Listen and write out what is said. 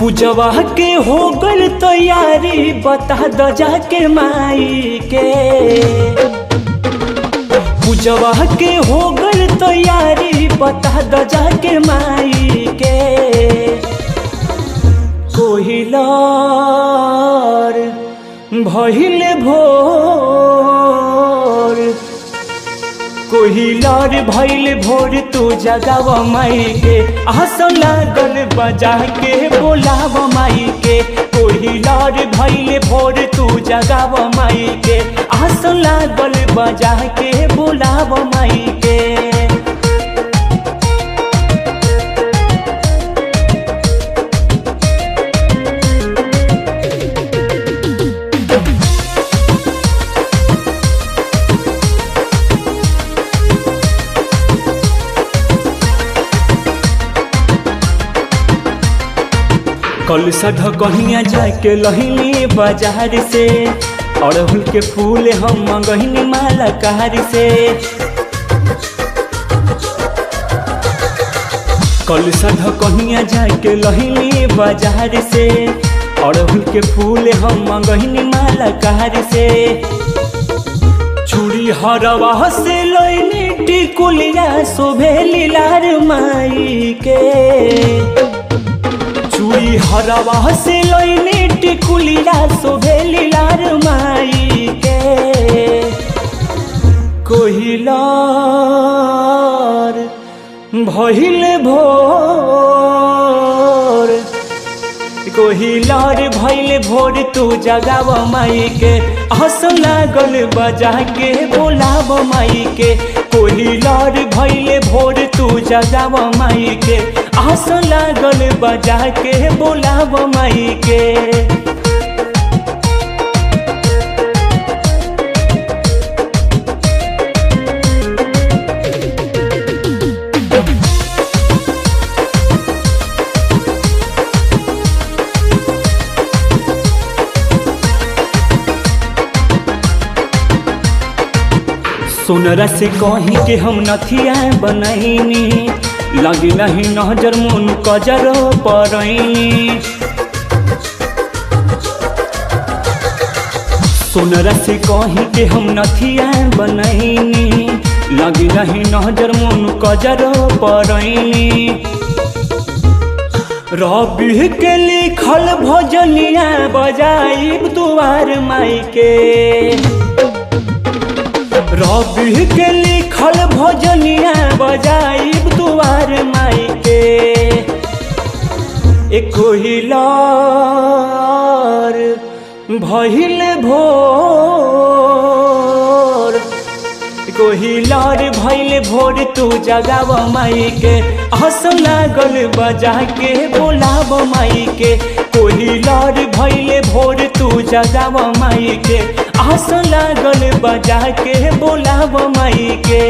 पूजवा के हो गल तैयारी बता द जाके माई के। पूजवा के हो गल तैयारी बता द जाके माई के। कोहिलार भइले भोर, कोहिलार भइले भोर तू जगाव माई के। आसन लागल बजा के बोलाव माई के। कोहिलार भइले भोर तू जगाव माई के। आसन लागल बजा के बोलाव माई के। कल सध कहिया जाके लहिनी बाजार से, अड़हुल के फूल हम मंगहिनी माला कार से। कल सध कहिया जाके लहिनी बाजार से, अड़हुल के फूल हम मंगहिनी माला कार से। चूड़ी हरवा से लइनी टिकुलिया शोभे लीलार माई के। चूड़ी हरवा से लइनी टिकुलिया शोभे लीलार माई के। कोहिलार भइले भोर, कोहिलार भइले भोर तू जगाव माई के। आसन लागल बजा के बोलाव माई के। कोहिलार भइले भोर तू जगाव माई के। आसन लागल बजा के बोलाव माई के। सोनरा से कहीं के हम नथिया बनैनी, लगी नहीं नजर मुन कजर परैनी। सोनरा से कहीं के हम नथिया बनैनी, लगी नहीं नजर मुन कजर परैनी। रबी के लिखल भजनिया बजाइब दुआर माई के। रबी के लिखल भजनिया बजाइब दुआर माई के। एक कोहिलार भइले भोर, कोहिलार भइले भोर तू जगाव माई के। आसन लागल बजा के बोलाव माई के। कोहिलार भइले भोर तू जगाव माई के। आसन लागल बजा के बोलाव माई के।